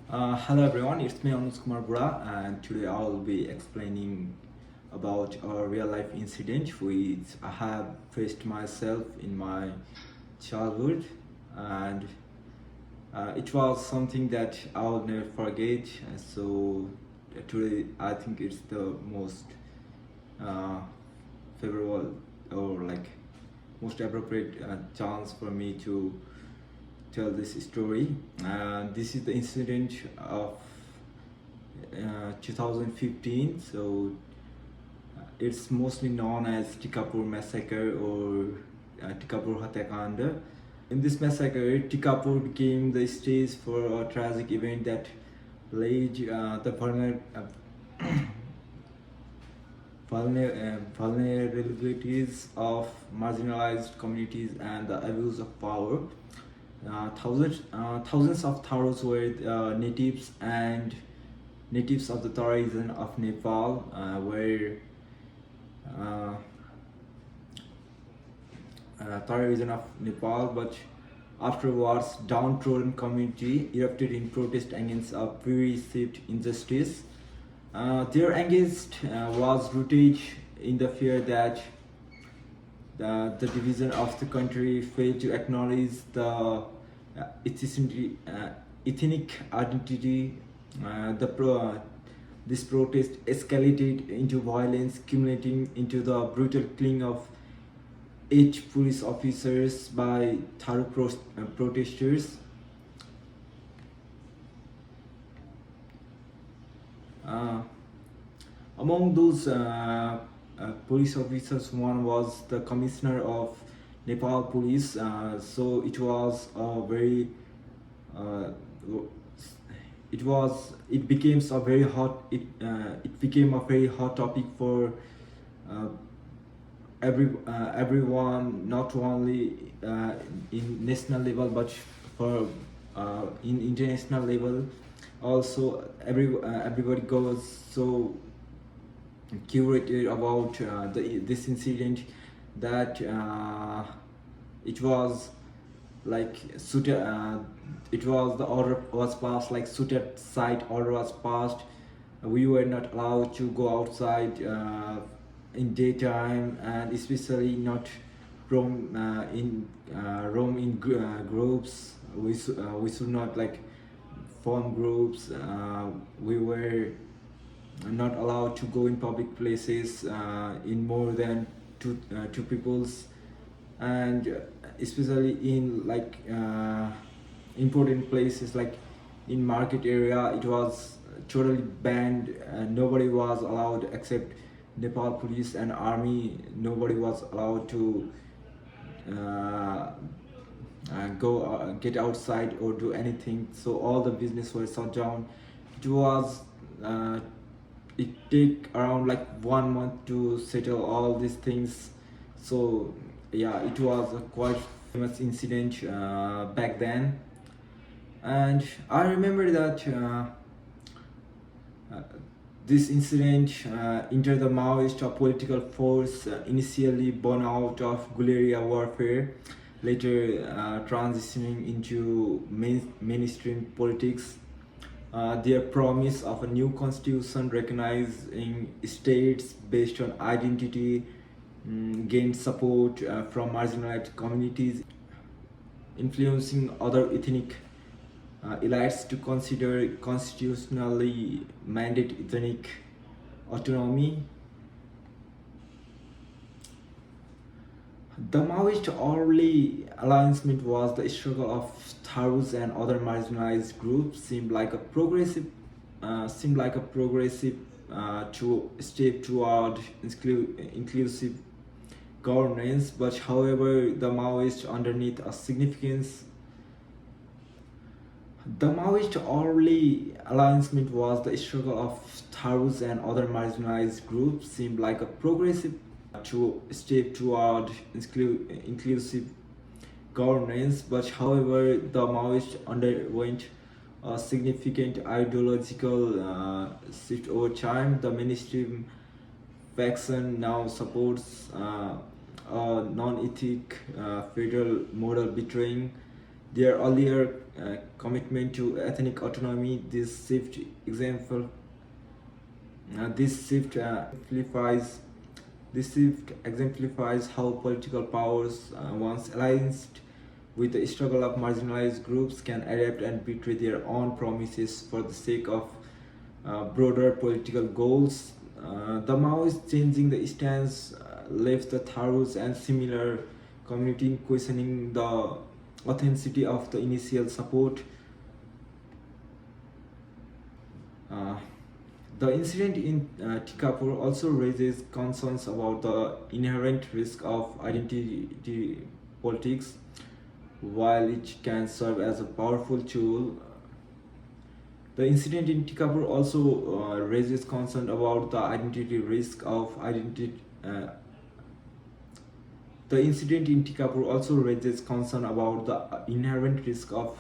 Hello everyone, it's me Anoj Kumar Budha, and today I will be explaining about a real life incident which I have faced myself in my childhood, and it was something that I will never forget. So today I think it's the most uh, favorable or like most appropriate chance for me to tell this story. This is the incident of 2015. So it's mostly known as Tikapur massacre or Tikapur Hatyakanda. In this massacre, Tikapur became the stage for a tragic event that laid the vulnerabilities of marginalized communities and the abuse of power. Thousands of Tharos were natives of the Thar region of Nepal, uh, Thar region of Nepal, but afterwards, downtrodden community erupted in protest against a perceived injustice. Their angst was rooted in the fear that the division of the country failed to acknowledge the ethnic identity. This protest escalated into violence, culminating into the brutal killing of 8 police officers by Tharo protesters. Uh, Among those police officers, one was the commissioner of Nepal Police. So uh, it became a very hot it became a very hot topic for uh, everyone, not only in national level but for in international level also. Everybody goes so curated about this incident that it was like suited it was the order was passed, like suited site order was passed. We were not allowed to go outside in daytime, and especially not roam in groups. We should not like form groups. We were not allowed to go in public places in more than two peoples, and especially in like important places like in market area it was totally banned, and nobody was allowed except Nepal police and army. Nobody was allowed to uh, go get outside or do anything, so all the business were shut down. It was uh, it take around like 1 month to settle all these things. So yeah, it was a quite famous incident back then. And I remember that uh, this incident entered the Maoist political force, initially born out of guerrilla warfare, later transitioning into mainstream politics. Their promise of a new constitution recognizing states based on identity gained support from marginalized communities, influencing other ethnic elites to consider constitutionally mandated ethnic autonomy. The Maoist early alignment was the struggle of Tharos and other marginalized groups. Seemed like a progressive to step toward inclusive governance. But however, the Maoist early alignment was the struggle of Tharos and other marginalized groups. Seemed like a progressive to step toward inclusive governance. But however, the Maoists underwent a significant ideological shift over time. The mainstream faction now supports a non-ethic federal model, betraying their earlier commitment to ethnic autonomy. This shift exemplifies how political powers, once aligned with the struggle of marginalized groups, can adapt and betray their own promises for the sake of broader political goals. The Maoists changing the stance left the Tharos and similar community questioning the authenticity of the initial support. Uh, the incident in Tikapur also raises concerns about the inherent risk of identity politics. While it can serve as a powerful tool, the incident in Tikapur also raises concern about the identity risk of identity. The incident in Tikapur also raises concern about the inherent risk of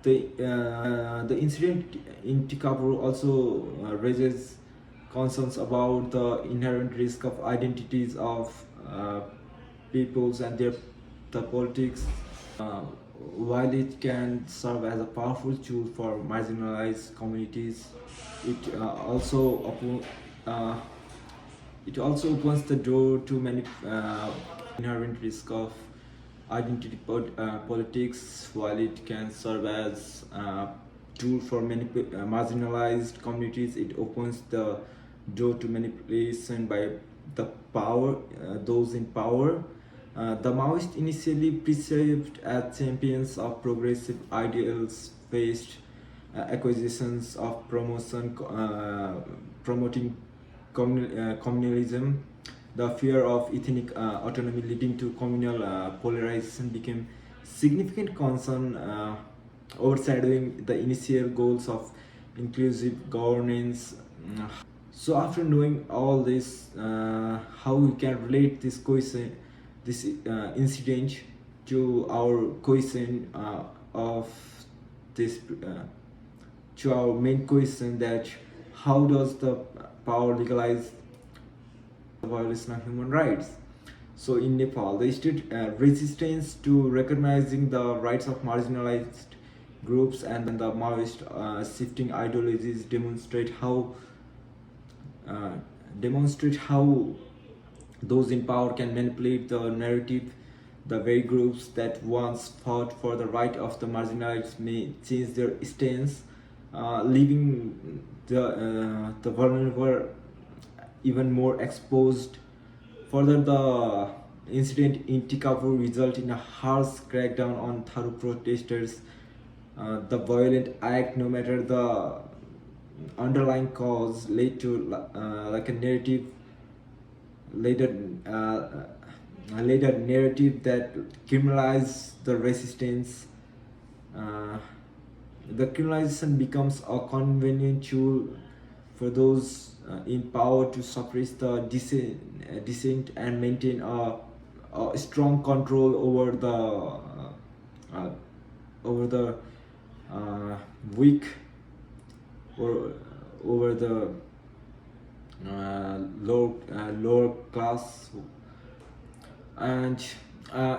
the incident in Tikapur also raises concerns about the inherent risk of identities of peoples and their the politics. Uh, while it can serve as a powerful tool for marginalized communities, it uh, it also opens the door to many inherent risk of politics. While it can serve as a tool for many marginalized communities, it opens the door to manipulation by the power, those in power. The Maoists, initially perceived as champions of progressive ideals, faced accusations of promoting communalism. The fear of ethnic autonomy leading to communal polarization became significant concern, overshadowing the initial goals of inclusive governance. So, after knowing all this, how we can relate this incident to our question of this to our main question, that how does the power legalize the violation of human rights? So in Nepal, the state resistance to recognizing the rights of marginalized groups and the Maoist shifting ideologies uh, demonstrate how those in power can manipulate the narrative. The very groups that once fought for the right of the marginalized may change their stance, leaving the vulnerable even more exposed. Further, the incident in Tikapur resulted in a harsh crackdown on Tharu protesters. The violent act, no matter the underlying cause, led to like a narrative later later narrative that criminalizes the resistance. Uh, the criminalization becomes a convenient tool for those in power to suppress the dissent and maintain a strong control uh, over the weak, or over the lower class. And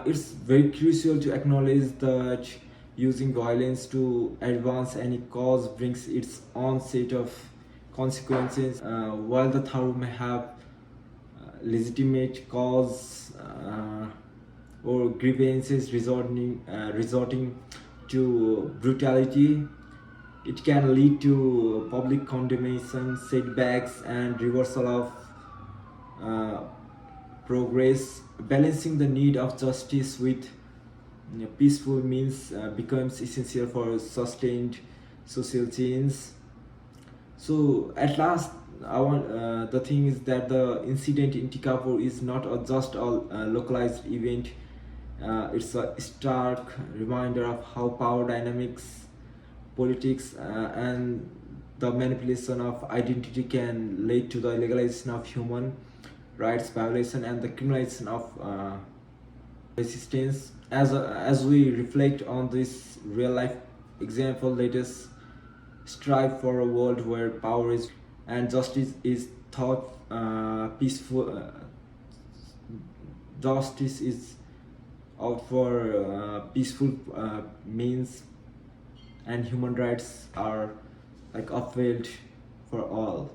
it's very crucial to acknowledge that using violence to advance any cause brings its own set of consequences. While the Tharu may have legitimate cause or grievances resorting to brutality, it can lead to public condemnation, setbacks, and reversal of progress. Balancing the need of justice with peaceful means becomes essential for sustained social change. So, at last, the thing is that the incident in Tikapur is not just a localized event. It's a stark reminder of how power dynamics, politics, and the manipulation of identity can lead to the legalization of human rights violation and the criminalization of resistance. As we reflect on this real life example, let us strive for a world where power is and justice is thought peaceful. Justice is out for peaceful means, and human rights are like upheld for all.